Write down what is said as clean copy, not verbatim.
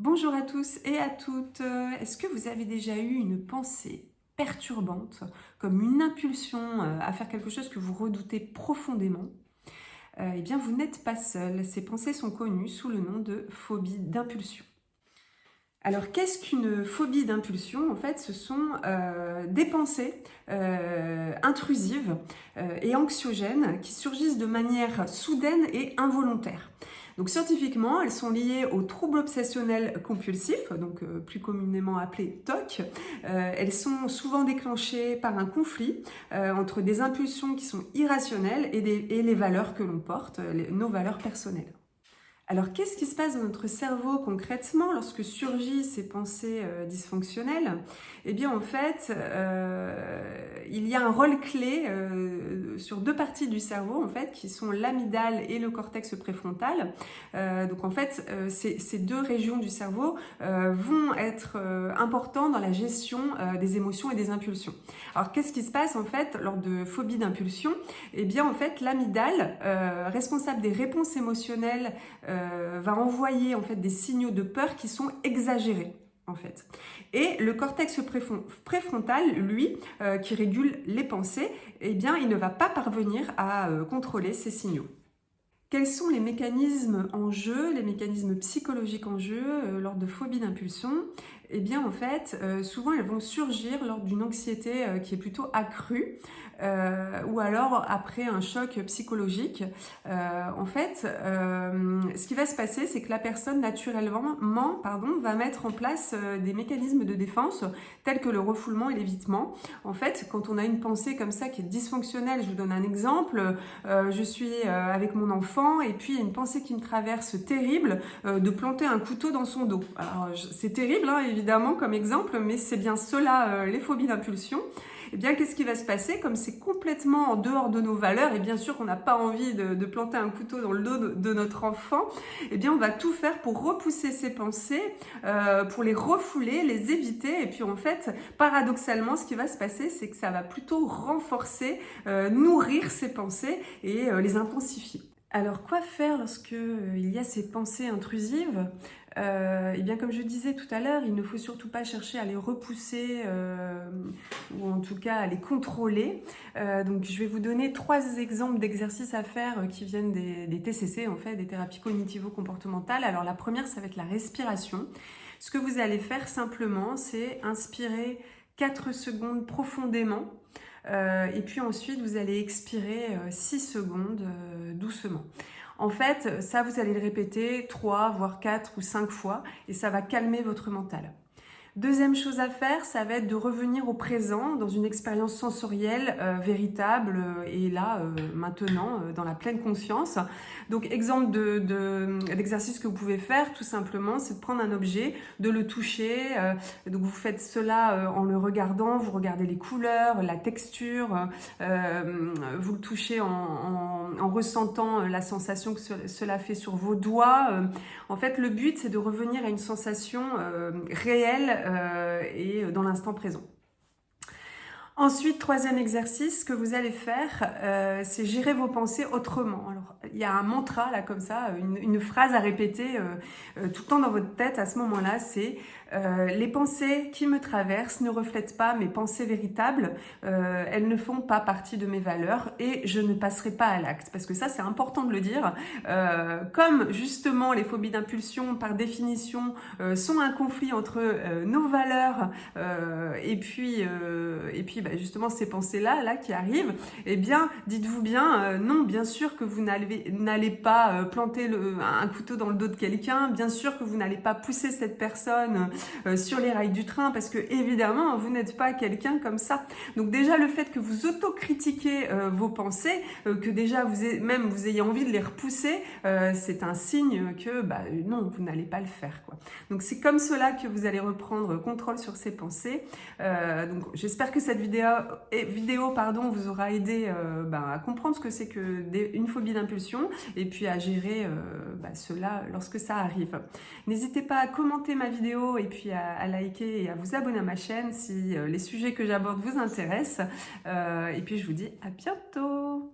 Bonjour à tous et à toutes. Est-ce que vous avez déjà eu une pensée perturbante, comme une impulsion à faire quelque chose que vous redoutez profondément? Eh bien, vous n'êtes pas seul. Ces pensées sont connues sous le nom de phobie d'impulsion. Alors, qu'est-ce qu'une phobie d'impulsion? En fait, ce sont des pensées intrusives et anxiogènes qui surgissent de manière soudaine et involontaire. Donc, scientifiquement, elles sont liées au trouble obsessionnel compulsif, donc plus communément appelé TOC. Elles sont souvent déclenchées par un conflit entre des impulsions qui sont irrationnelles et les valeurs que l'on porte, nos valeurs personnelles. Alors, qu'est-ce qui se passe dans notre cerveau concrètement lorsque surgissent ces pensées dysfonctionnelles? Eh bien, en fait, il y a un rôle clé sur deux parties du cerveau, en fait, qui sont l'amygdale et le cortex préfrontal. Donc, en fait, ces deux régions du cerveau vont être importantes dans la gestion des émotions et des impulsions. Alors, qu'est-ce qui se passe, en fait, lors de phobies d'impulsion? Eh bien, en fait, l'amygdale, responsable des réponses émotionnelles, va envoyer en fait des signaux de peur qui sont exagérés en fait. Et le cortex préfrontal, lui, qui régule les pensées, eh bien, il ne va pas parvenir à contrôler ces signaux. Quels sont les mécanismes en jeu, les mécanismes psychologiques en jeu lors de phobies d'impulsion? Eh bien, en fait, souvent, elles vont surgir lors d'une anxiété qui est plutôt accrue ou alors après un choc psychologique. En fait, ce qui va se passer, c'est que la personne, naturellement, va mettre en place des mécanismes de défense tels que le refoulement et l'évitement. En fait, quand on a une pensée comme ça qui est dysfonctionnelle, je vous donne un exemple, je suis avec mon enfant et puis il y a une pensée qui me traverse terrible de planter un couteau dans son dos. Alors c'est terrible hein, évidemment comme exemple, mais c'est bien cela les phobies d'impulsion. Eh bien, qu'est-ce qui va se passer? Comme c'est complètement en dehors de nos valeurs, et bien sûr qu'on n'a pas envie de planter un couteau dans le dos de notre enfant, eh bien, on va tout faire pour repousser ces pensées, pour les refouler, les éviter. Et puis, en fait, paradoxalement, ce qui va se passer, c'est que ça va plutôt renforcer, nourrir ces pensées et les intensifier. Alors, quoi faire lorsque il y a ces pensées intrusives? Eh bien, comme je disais tout à l'heure, il ne faut surtout pas chercher à les repousser ou en tout cas à les contrôler. Donc, je vais vous donner 3 exemples d'exercices à faire qui viennent des TCC, en fait, des thérapies cognitivo-comportementales. Alors, la première, ça va être la respiration. Ce que vous allez faire simplement, c'est inspirer 4 secondes profondément. Et puis ensuite, vous allez expirer 6 secondes doucement. En fait, ça, vous allez le répéter 3, voire 4 ou 5 fois et ça va calmer votre mental. Deuxième chose à faire, ça va être de revenir au présent dans une expérience sensorielle véritable et là, maintenant, dans la pleine conscience. Donc, exemple d'exercice que vous pouvez faire, tout simplement, c'est de prendre un objet, de le toucher. Donc, vous faites cela en le regardant, vous regardez les couleurs, la texture, vous le touchez en ressentant la sensation que cela fait sur vos doigts. En fait, le but, c'est de revenir à une sensation réelle et dans l'instant présent. Ensuite, troisième exercice que vous allez faire, c'est gérer vos pensées autrement. Alors, il y a un mantra là comme ça, une phrase à répéter tout le temps dans votre tête à ce moment-là, c'est les pensées qui me traversent ne reflètent pas mes pensées véritables, elles ne font pas partie de mes valeurs et je ne passerai pas à l'acte. Parce que ça, c'est important de le dire. Comme justement les phobies d'impulsion, par définition, sont un conflit entre nos valeurs et puis justement ces pensées-là là, qui arrivent, eh bien, dites-vous bien, non, bien sûr que vous n'allez pas planter un couteau dans le dos de quelqu'un, bien sûr que vous n'allez pas pousser cette personne sur les rails du train, parce que évidemment, vous n'êtes pas quelqu'un comme ça. Donc déjà, le fait que vous autocritiquez vos pensées, que déjà vous ayez envie de les repousser, c'est un signe que non, vous n'allez pas le faire, quoi. Donc c'est comme cela que vous allez reprendre contrôle sur ces pensées. Donc j'espère que cette vidéo vous aura aidé à comprendre ce que c'est une phobie d'impulsion et puis à gérer cela lorsque ça arrive. N'hésitez pas à commenter ma vidéo et puis à liker et à vous abonner à ma chaîne si les sujets que j'aborde vous intéressent. Et puis je vous dis à bientôt!